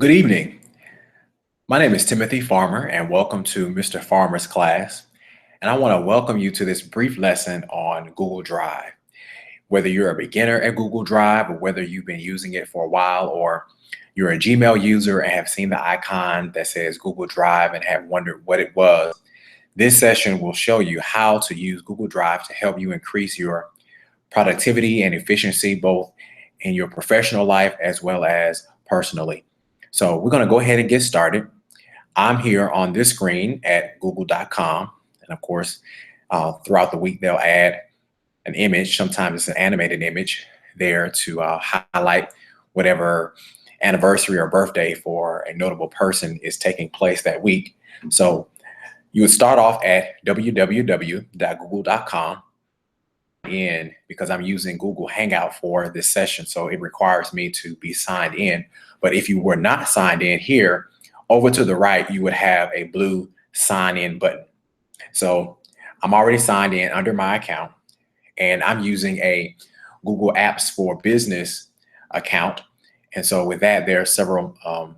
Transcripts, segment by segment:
Good evening. My name is Timothy Farmer, and welcome to Mr. Farmer's class. And I want to welcome you to this brief lesson on Google Drive. Whether you're a beginner at Google Drive or whether you've been using it for a while, or you're a Gmail user and have seen the icon that says Google Drive and have wondered what it was, this session will show you how to use Google Drive to help you increase your productivity and efficiency both in your professional life as well as personally. So we're going to go ahead and get started. I'm here on this screen at google.com. And of course, throughout the week, they'll add an image. Sometimes it's an animated image there to highlight whatever anniversary or birthday for a notable person is taking place that week. So you would start off at www.google.com. In because I'm using Google Hangout for this session, so it requires me to be signed in. But if you were not signed in here, over to the right, you would have a blue sign in button. So I'm already signed in under my account, and I'm using a Google Apps for Business account. And so with that, there are several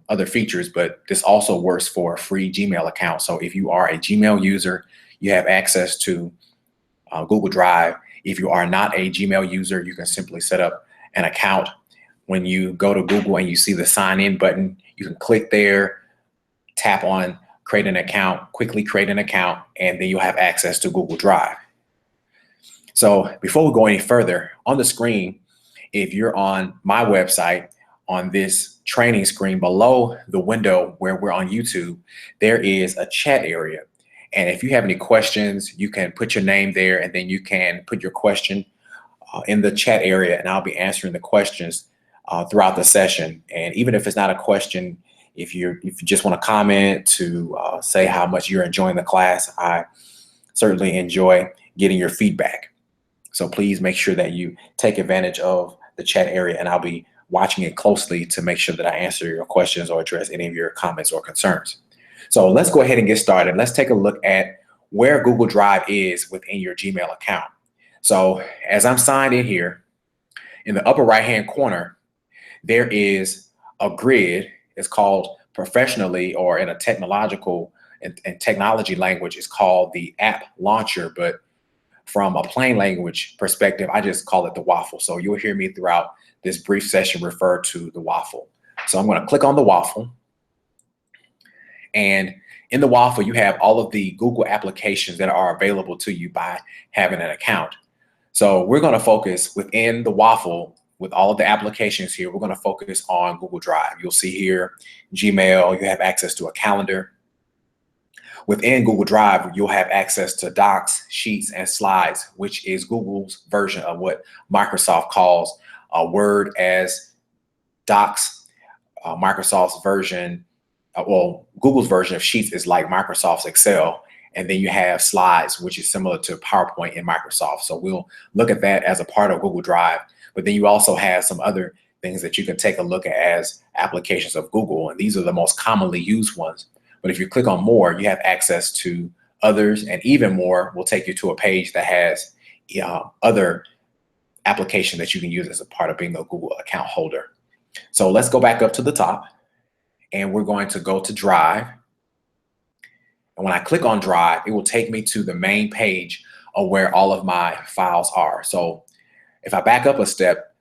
other features, but this also works for a free Gmail account. So if you are a Gmail user, you have access to Google Drive. If you are not a Gmail user, you can simply set up an account. When you go to Google and you see the sign in button, you can click there, tap on create an account, quickly create an account, and then you'll have access to Google Drive. So before we go any further, on the screen, if you're on my website, on this training screen below the window where we're on YouTube, there is a chat area. And if you have any questions, you can put your name there, and then you can put your question in the chat area, and I'll be answering the questions throughout the session. And even if it's not a question, if you just want to comment to say how much you're enjoying the class, I certainly enjoy getting your feedback. So please make sure that you take advantage of the chat area, and I'll be watching it closely to make sure that I answer your questions or address any of your comments or concerns. So let's go ahead and get started. Let's take a look at where Google Drive is within your Gmail account. So as I'm signed in here, in the upper right-hand corner, there is a grid. It's called professionally, or in a technological and technology language, it's called the app launcher. But from a plain language perspective, I just call it the waffle. So you'll hear me throughout this brief session refer to the waffle. So I'm going to click on the waffle. And in the waffle, you have all of the Google applications that are available to you by having an account. So we're going to focus within the waffle with all of the applications here. We're going to focus on Google Drive. You'll see here Gmail, you have access to a calendar. Within Google Drive, you'll have access to Docs, Sheets, and Slides, which is Google's version of what Microsoft calls Word as Docs. Microsoft's version Google's version of Sheets is like Microsoft's Excel. And then you have Slides, which is similar to PowerPoint in Microsoft. So we'll look at that as a part of Google Drive. But then you also have some other things that you can take a look at as applications of Google. And these are the most commonly used ones. But if you click on more, you have access to others, and even more will take you to a page that has other applications that you can use as a part of being a Google account holder. So let's go back up to the top. And we're going to go to Drive. And when I click on Drive, it will take me to the main page of where all of my files are. So if I back up a step,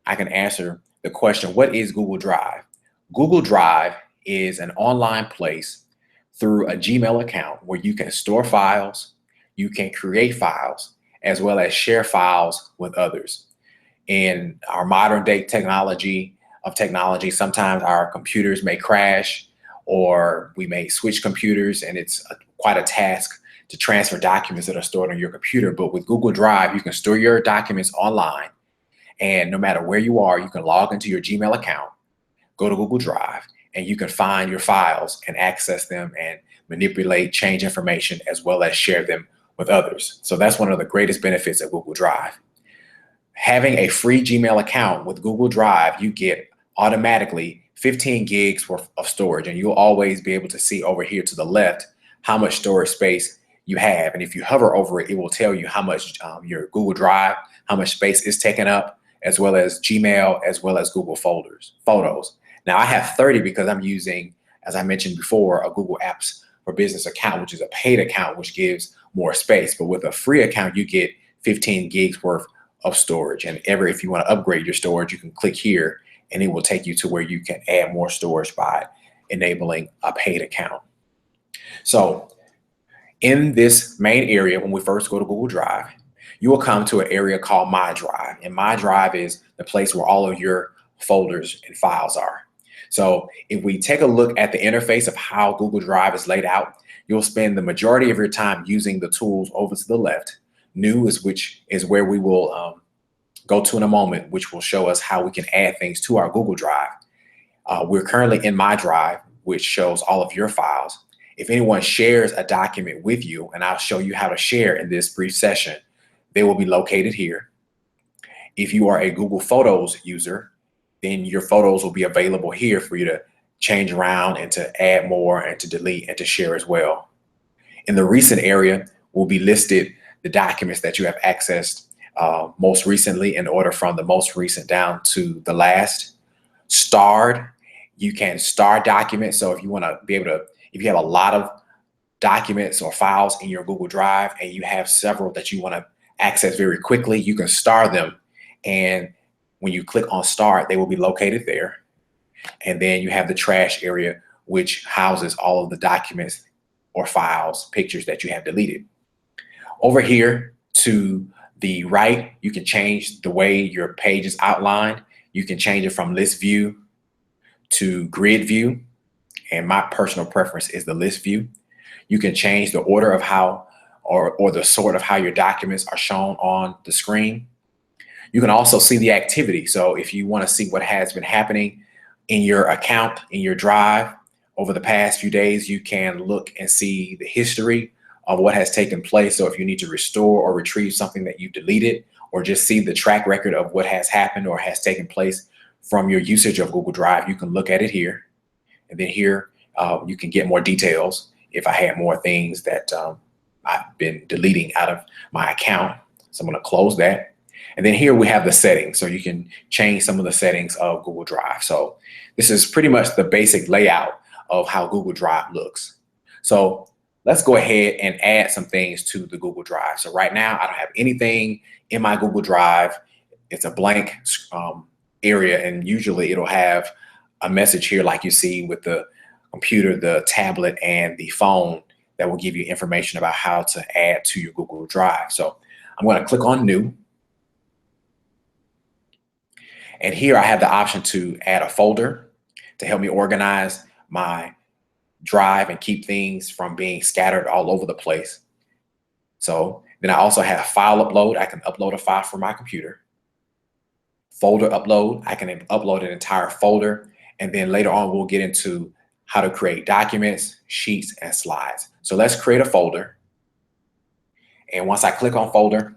I can answer the question, what is Google Drive? Google Drive is an online place through a Gmail account where you can store files, you can create files, as well as share files with others. In our modern day technology, sometimes our computers may crash, or we may switch computers, and it's quite a task to transfer documents that are stored on your computer. But with Google Drive, you can store your documents online, and no matter where you are, you can log into your Gmail account, go to Google Drive, and you can find your files and access them and manipulate, change information, as well as share them with others. So that's one of the greatest benefits of Google Drive. Having a free Gmail account with Google Drive, you get automatically 15 gigs worth of storage, and you'll always be able to see over here to the left how much storage space you have. And if you hover over it, it will tell you how much your Google Drive, how much space is taken up, as well as Gmail, as well as Google Photos. Now I have 30 because I'm using, as I mentioned before, a Google Apps for Business account, which is a paid account, which gives more space. But with a free account, you get 15 gigs worth of storage. And if you want to upgrade your storage, you can click here and it will take you to where you can add more storage by enabling a paid account. So in this main area, when we first go to Google Drive, you will come to an area called My Drive. And My Drive is the place where all of your folders and files are. So if we take a look at the interface of how Google Drive is laid out, you'll spend the majority of your time using the tools over to the left. New is which is where we will go to in a moment, which will show us how we can add things to our Google Drive. We're currently in My Drive, which shows all of your files. If anyone shares a document with you, and I'll show you how to share in this brief session, they will be located here. If you are a Google Photos user, then your photos will be available here for you to change around and to add more and to delete and to share as well. In the recent area will be listed the documents that you have accessed most recently in order from the most recent down to the last. Starred, you can star documents. So if you want to be able to, if you have a lot of documents or files in your Google Drive and you have several that you want to access very quickly, you can star them. And when you click on start, they will be located there. And then you have the trash area, which houses all of the documents or files, pictures that you have deleted. Over here to the right, you can change the way your page is outlined. You can change it from list view to grid view. And my personal preference is the list view. You can change the order of how or the sort of how your documents are shown on the screen. You can also see the activity. So if you want to see what has been happening in your account, in your drive over the past few days, you can look and see the history of what has taken place. So if you need to restore or retrieve something that you deleted, or just see the track record of what has happened or has taken place from your usage of Google Drive, you can look at it here. And then here, you can get more details if I had more things that I've been deleting out of my account. So I'm going to close that. And then here we have the settings. So you can change some of the settings of Google Drive. So this is pretty much the basic layout of how Google Drive looks. So let's go ahead and add some things to the Google Drive. So right now I don't have anything in my Google Drive. It's a blank area, and usually it'll have a message here like you see with the computer, the tablet, and the phone that will give you information about how to add to your Google Drive. So I'm going to click on New. And here I have the option to add a folder to help me organize my drive and keep things from being scattered all over the place. So then I also have file upload. I can upload a file from my computer. Folder upload, I can upload an entire folder. And then later on, we'll get into how to create documents, sheets, and slides. So let's create a folder. And once I click on folder,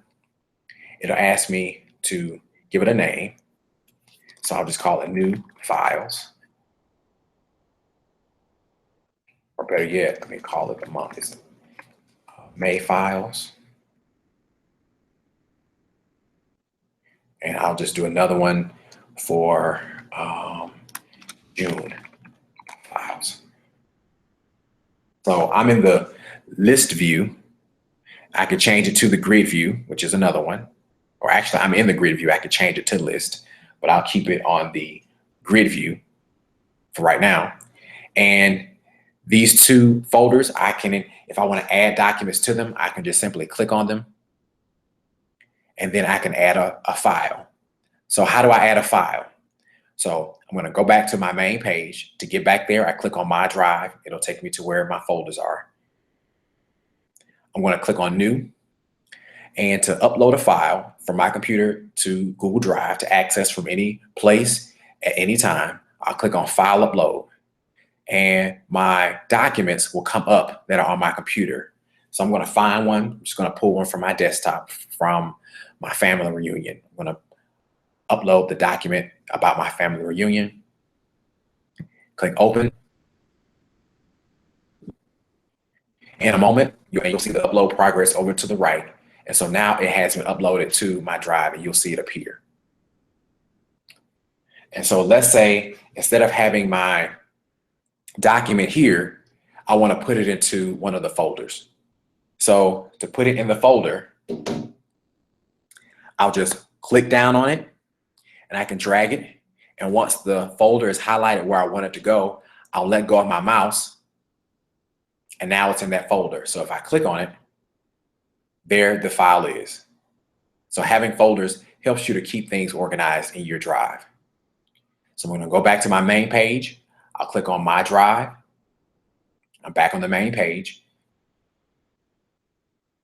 it'll ask me to give it a name. So I'll just call it New Files. Or better yet, let me call it the month. It's May Files. And I'll just do another one for June Files. So I'm in the list view. I could change it to the grid view, which is another one. Or actually, I'm in the grid view. I could change it to list, but I'll keep it on the grid view for right now. And these two folders, I can, if I want to add documents to them, I can just simply click on them. And then I can add a file. So how do I add a file? So I'm going to go back to my main page. To get back there, I click on My Drive. It'll take me to where my folders are. I'm going to click on New. And to upload a file from my computer to Google Drive to access from any place at any time, I'll click on File Upload. And my documents will come up that are on my computer. So I'm going to find one. I'm just going to pull one from my desktop from my family reunion. I'm going to upload the document about my family reunion. Click Open. In a moment, you'll see the upload progress over to the right. And so now it has been uploaded to my drive, and you'll see it appear. And so let's say instead of having my document here, I want to put it into one of the folders. So to put it in the folder, I'll just click down on it and I can drag it. And once the folder is highlighted where I want it to go, I'll let go of my mouse and now it's in that folder. So if I click on it, there the file is. So having folders helps you to keep things organized in your drive. So I'm going to go back to my main page. I'll click on my drive. I'm back on the main page.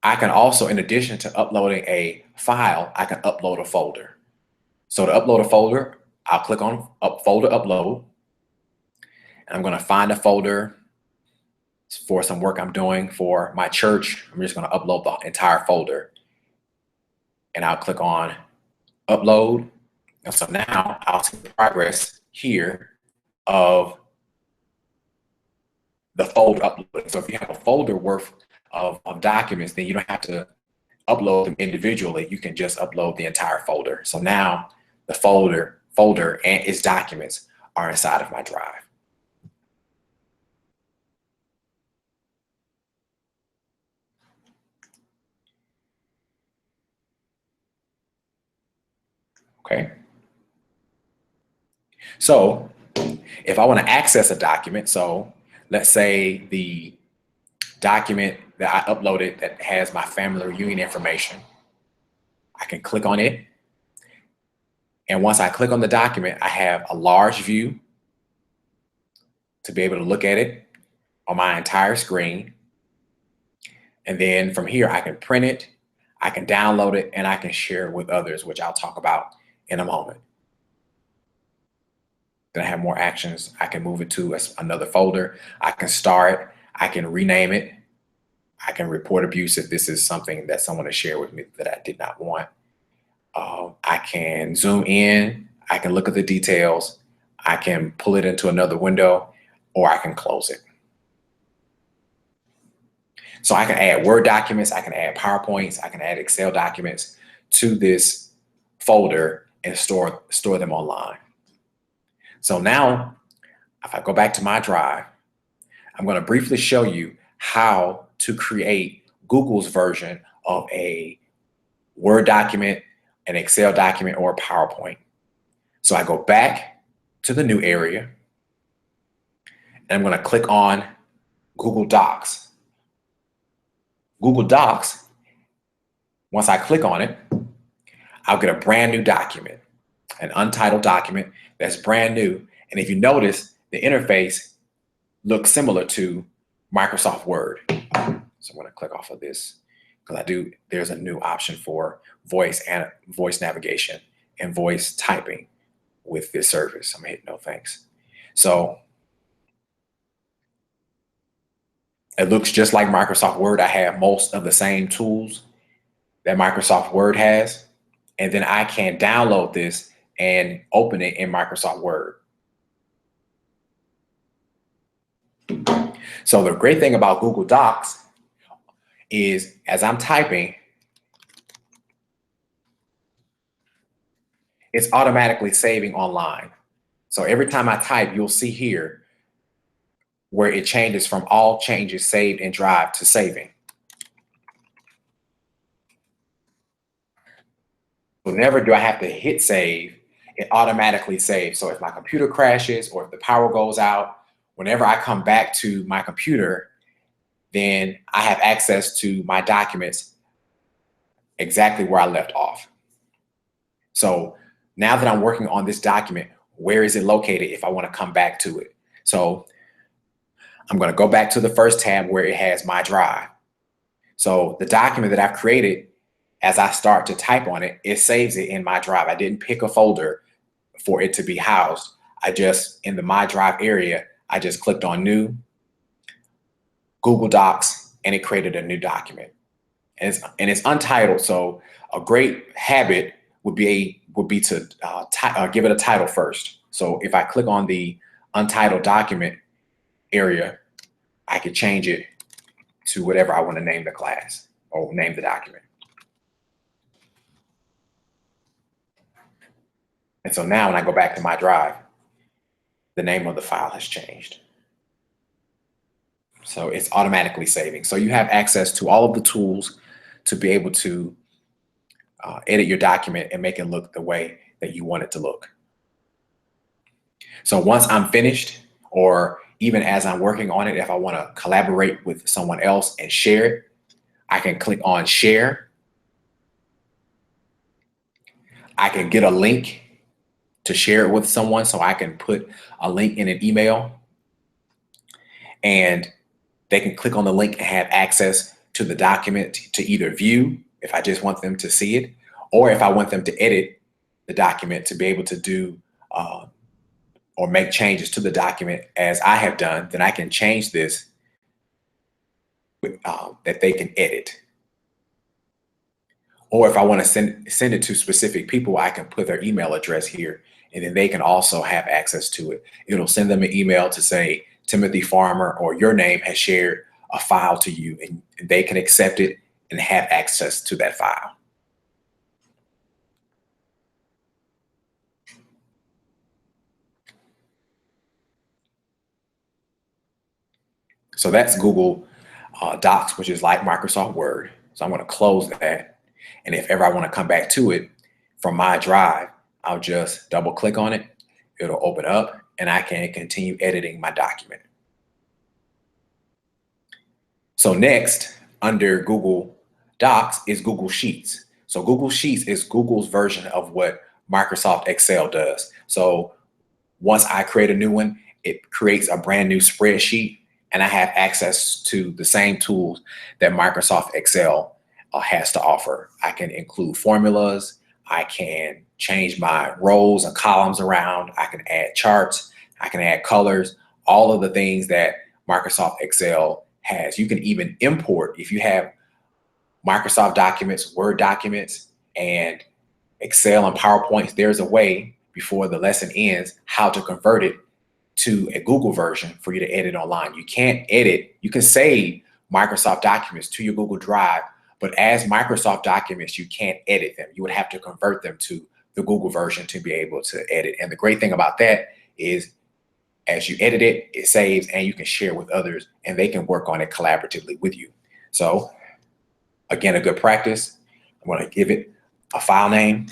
I can also, in addition to uploading a file, I can upload a folder. So to upload a folder, I'll click on folder upload. And I'm going to find a folder for some work I'm doing for my church. I'm just going to upload the entire folder. And I'll click on upload. And so now I'll see the progress here of the folder upload. So if you have a folder worth of documents, then you don't have to upload them individually. You can just upload the entire folder. So now the folder and its documents are inside of my drive. Okay. So if I want to access a document, so let's say the document that I uploaded that has my family reunion information, I can click on it. And once I click on the document, I have a large view to be able to look at it on my entire screen. And then from here, I can print it, I can download it, and I can share it with others, which I'll talk about in a moment. Then I have more actions. I can move it to another folder. I can star it. I can rename it. I can report abuse if this is something that someone has shared with me that I did not want. I can zoom in. I can look at the details. I can pull it into another window, or I can close it. So I can add Word documents, I can add PowerPoints, I can add Excel documents to this folder and store them online. So now, if I go back to my drive, I'm going to briefly show you how to create Google's version of a Word document, an Excel document, or a PowerPoint. So I go back to the new area, and I'm going to click on Google Docs. Google Docs, once I click on it, I'll get a brand new document, an untitled document that's brand new. And if you notice, the interface looks similar to Microsoft Word. So I'm going to click off of this because there's a new option for voice navigation and voice typing with this service. I'm going to hit no thanks. So it looks just like Microsoft Word. I have most of the same tools that Microsoft Word has. And then I can download this and open it in Microsoft Word. So the great thing about Google Docs is as I'm typing, it's automatically saving online. So every time I type, you'll see here where it changes from all changes saved in Drive to saving. Whenever do I have to hit save, it automatically saves. So if my computer crashes or if the power goes out, whenever I come back to my computer, then I have access to my documents exactly where I left off. So now that I'm working on this document, where is it located if I want to come back to it? So I'm going to go back to the first tab where it has my drive. So the document that I've created, as I start to type on it, it saves it in my drive. I didn't pick a folder for it to be housed. I just, in the My Drive area, I just clicked on New, Google Docs, and it created a new document. And it's untitled, so a great habit would be to give it a title first. So if I click on the untitled document area, I could change it to whatever I want to name the class or name the document. And so now when I go back to my drive, the name of the file has changed. So it's automatically saving. So you have access to all of the tools to be able to edit your document and make it look the way that you want it to look. So once I'm finished, or even as I'm working on it, if I want to collaborate with someone else and share it, I can click on share. I can get a link to share it with someone, so I can put a link in an email and they can click on the link and have access to the document to either view if I just want them to see it, or if I want them to edit the document to be able to do or make changes to the document as I have done, then I can change this with, that they can edit. Or if I want to send it to specific people, I can put their email address here, and then they can also have access to it. It'll send them an email to say, Timothy Farmer or your name has shared a file to you, and they can accept it and have access to that file. So that's Google Docs, which is like Microsoft Word. So I'm going to close that. And if ever I want to come back to it from my drive, I'll just double click on it. It'll open up and I can continue editing my document. So next, under Google Docs is Google Sheets. So Google Sheets is Google's version of what Microsoft Excel does. So once I create a new one, it creates a brand new spreadsheet, and I have access to the same tools that Microsoft Excel has to offer. I can include formulas. I can change my rows and columns around. I can add charts. I can add colors, all of the things that Microsoft Excel has. You can even import, if you have Microsoft documents, Word documents, and Excel and PowerPoints, there's a way before the lesson ends how to convert it to a Google version for you to edit online. You can't edit, you can save Microsoft documents to your Google Drive, but as Microsoft documents, you can't edit them. You would have to convert them to the Google version to be able to edit. And the great thing about that is as you edit it, it saves and you can share with others and they can work on it collaboratively with you. So again, a good practice. I'm going to give it a file name.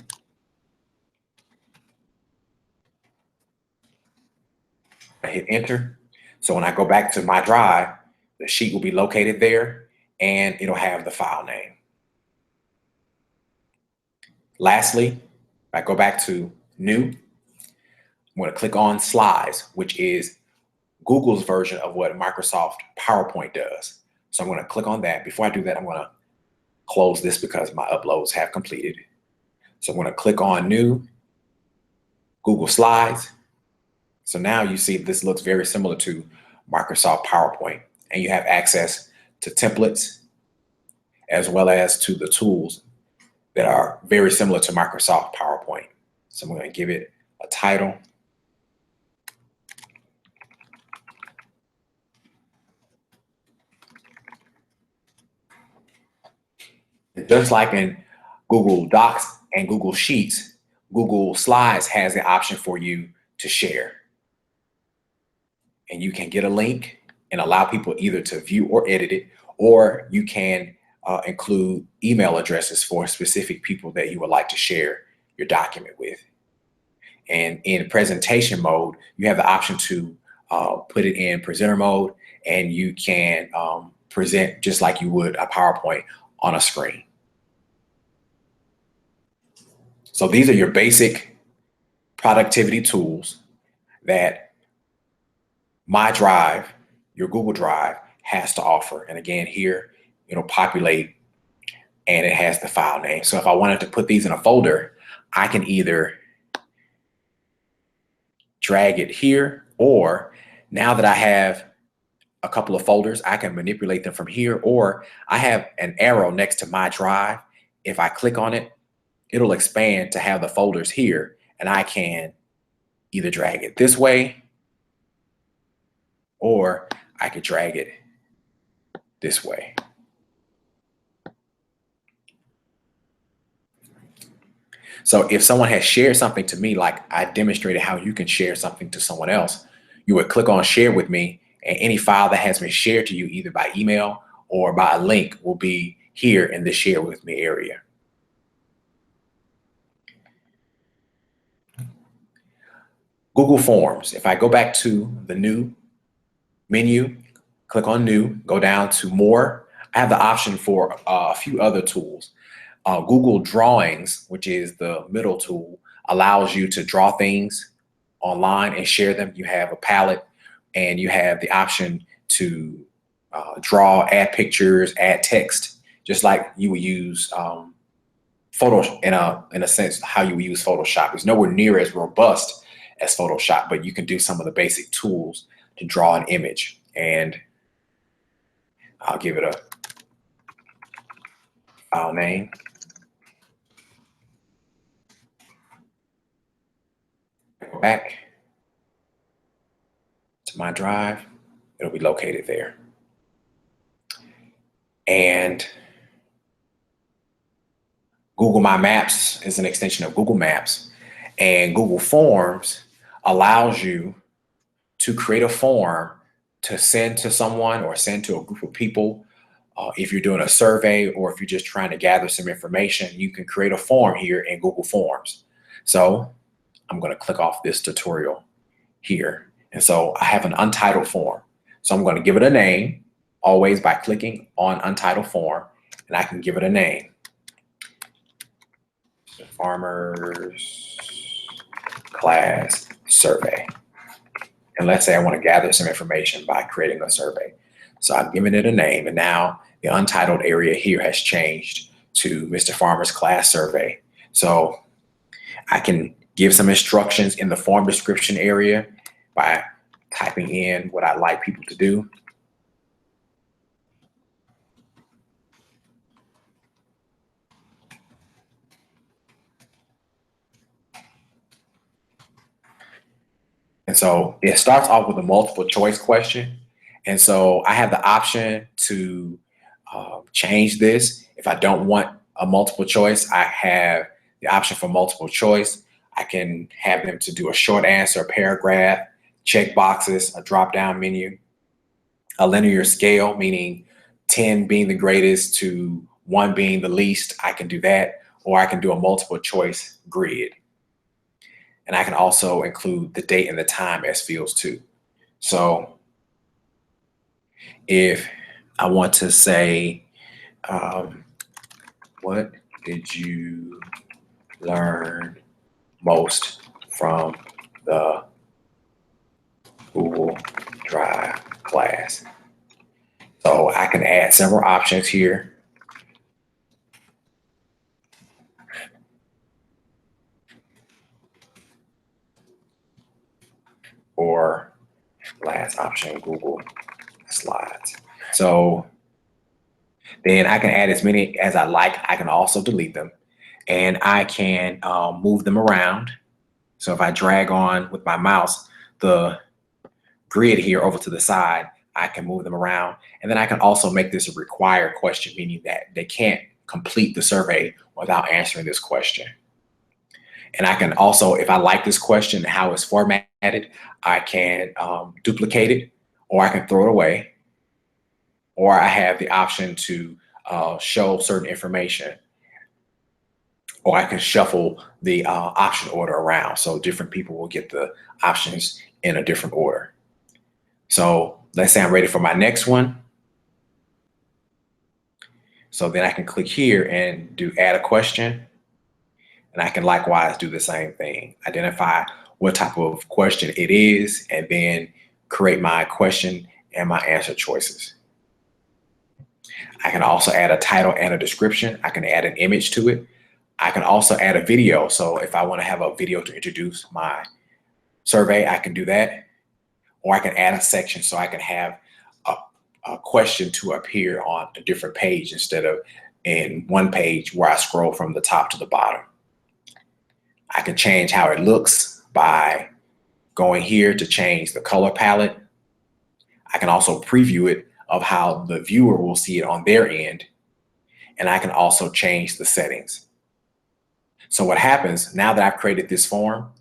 I hit enter. So when I go back to my drive, the sheet will be located there and it'll have the file name. Lastly, if I go back to new, I'm going to click on slides, which is Google's version of what Microsoft PowerPoint does. So I'm going to click on that. Before I do that, I'm going to close this because my uploads have completed. So I'm going to click on new, Google Slides. So now you see this looks very similar to Microsoft PowerPoint, and you have access to templates as well as to the tools that are very similar to Microsoft PowerPoint. So I'm going to give it a title. Just like in Google Docs and Google Sheets, Google Slides has the option for you to share. And you can get a link and allow people either to view or edit it, or you can include email addresses for specific people that you would like to share your document with. And in presentation mode, you have the option to put it in presenter mode, and you can present just like you would a PowerPoint on a screen. So these are your basic productivity tools that my drive, your Google Drive, has to offer. And again, here it'll populate and it has the file name. So if I wanted to put these in a folder, I can either drag it here, or now that I have a couple of folders, I can manipulate them from here, or I have an arrow next to my drive. If I click on it, it'll expand to have the folders here, and I can either drag it this way or I could drag it this way. So if someone has shared something to me, like I demonstrated how you can share something to someone else, you would click on share with me, and any file that has been shared to you either by email or by a link will be here in the share with me area. Google Forms. If I go back to the new menu, click on new, go down to more, I have the option for a few other tools. Google Drawings, which is the middle tool, allows you to draw things online and share them. You have a palette and you have the option to draw, add pictures, add text, just like you would use photo in a sense how you would use Photoshop. It's nowhere near as robust as Photoshop, but you can do some of the basic tools to draw an image. And I'll give it a file name. Go back to my drive. It'll be located there. And Google My Maps is an extension of Google Maps. And Google Forms allows you to create a form to send to someone or send to a group of people. If you're doing a survey or if you're just trying to gather some information, you can create a form here in Google Forms. So I'm going to click off this tutorial here. And so I have an untitled form. So I'm going to give it a name, always by clicking on untitled form, and I can give it a name. Farmers Class Survey. And let's say I want to gather some information by creating a survey. So I've given it a name, and now the untitled area here has changed to Mr. Farmer's Class Survey. So I can give some instructions in the form description area by typing in what I'd like people to do. And so it starts off with a multiple choice question. And so I have the option to change this. If I don't want a multiple choice, I have the option for multiple choice. I can have them to do a short answer, a paragraph, check boxes, a drop-down menu, a linear scale, meaning 10 being the greatest to 1 being the least. I can do that, or I can do a multiple choice grid. And I can also include the date and the time as fields too. So if I want to say, what did you learn most from the Google Drive class? So I can add several options here. Or last option, Google Slides. So then I can add as many as I like. I can also delete them, and I can move them around. So if I drag on with my mouse the grid here over to the side, I can move them around. And then I can also make this a required question, meaning that they can't complete the survey without answering this question. And I can also, if I like this question and how it's formatted, I can duplicate it, or I can throw it away, or I have the option to show certain information, or I can shuffle the option order around so different people will get the options in a different order. So let's say I'm ready for my next one. So then I can click here and do add a question. And I can likewise do the same thing, identify what type of question it is, and then create my question and my answer choices. I can also add a title and a description. I can add an image to it. I can also add a video. So if I want to have a video to introduce my survey, I can do that. Or I can add a section so I can have a question to appear on a different page instead of in one page where I scroll from the top to the bottom. I can change how it looks by going here to change the color palette. I can also preview it of how the viewer will see it on their end. And I can also change the settings. So what happens now that I've created this form,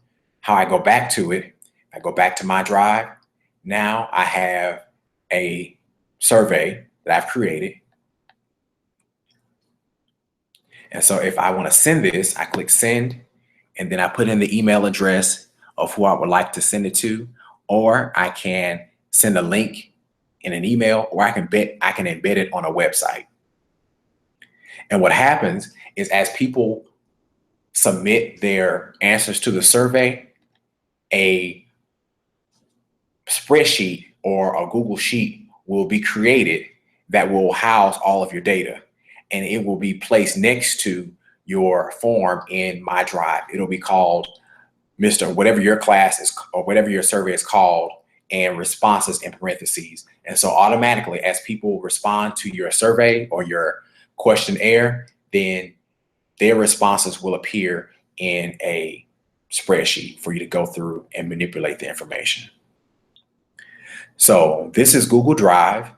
how I go back to it, I go back to my drive. Now I have a survey that I've created. And so if I want to send this, I click send, and then I put in the email address of who I would like to send it to, or I can send a link in an email, or I can embed it on a website. And what happens is as people submit their answers to the survey, a spreadsheet or a Google Sheet will be created that will house all of your data, and it will be placed next to your form in My Drive. It'll be called Mr. whatever your class is or whatever your survey is called, and responses in parentheses. And so automatically as people respond to your survey or your questionnaire, then their responses will appear in a spreadsheet for you to go through and manipulate the information. So this is Google Drive,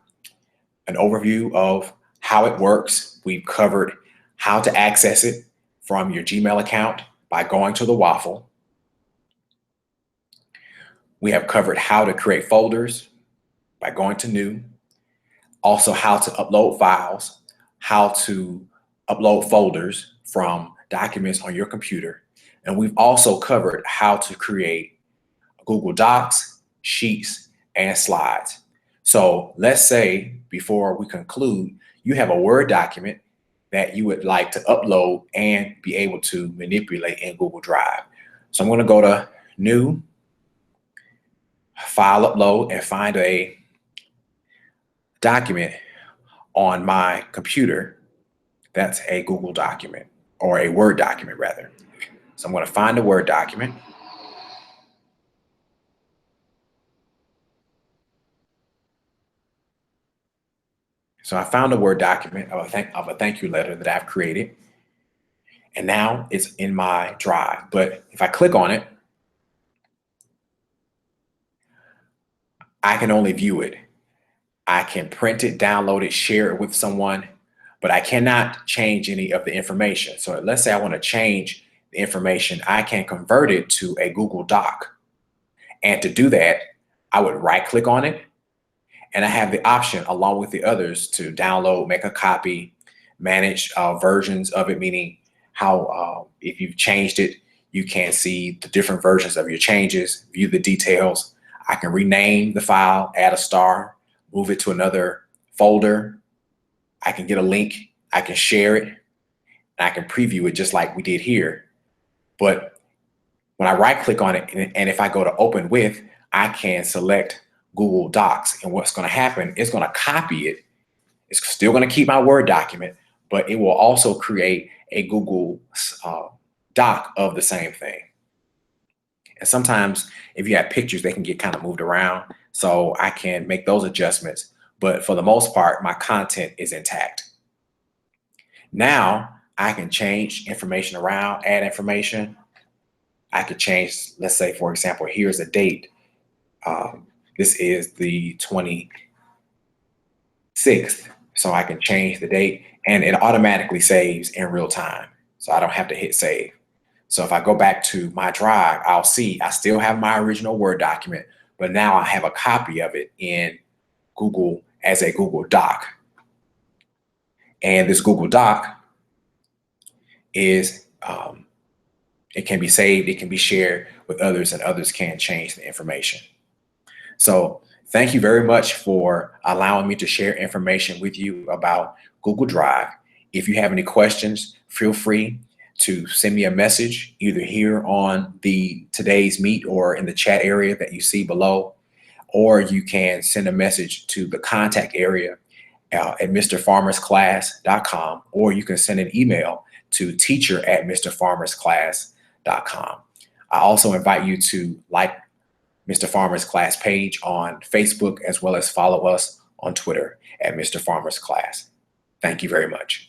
an overview of how it works. We've covered how to access it from your Gmail account by going to the waffle. We have covered how to create folders by going to new. Also how to upload files, how to upload folders from documents on your computer. And we've also covered how to create Google Docs, Sheets, and Slides. So let's say before we conclude, you have a Word document that you would like to upload and be able to manipulate in Google Drive. So I'm going to go to New, File Upload, and find a document on my computer that's a Google document, or a Word document rather. So I'm going to find a Word document. So I found a Word document of a thank you letter that I've created. And now it's in my drive. But if I click on it, I can only view it. I can print it, download it, share it with someone, but I cannot change any of the information. So let's say I want to change the information, I can convert it to a Google Doc. And to do that, I would right click on it, and I have the option along with the others to download, make a copy, manage versions of it, meaning how if you've changed it, you can see the different versions of your changes, view the details. I can rename the file, add a star, move it to another folder. I can get a link, I can share it, and I can preview it just like we did here. But when I right click on it, and if I go to open with, I can select Google Docs. And what's going to happen is going to copy it. It's still going to keep my Word document, but it will also create a Google Doc of the same thing. And sometimes if you have pictures, they can get kind of moved around. So I can make those adjustments. But for the most part, my content is intact. Now I can change information around, add information. I could change, let's say, for example, here's a date. This is the 26th. So I can change the date, and it automatically saves in real time. So I don't have to hit save. So if I go back to my drive, I'll see I still have my original Word document, but now I have a copy of it in Google as a Google Doc. And this Google Doc is, it can be saved, it can be shared with others, and others can change the information. So thank you very much for allowing me to share information with you about Google Drive. If you have any questions, feel free to send me a message either here on the today's meet or in the chat area that you see below, or you can send a message to the contact area at mrfarmersclass.com, or you can send an email to teacher@mrfarmersclass.com. I also invite you to like Mr. Farmer's Class page on Facebook, as well as follow us on Twitter at Mr. Farmer's Class. Thank you very much.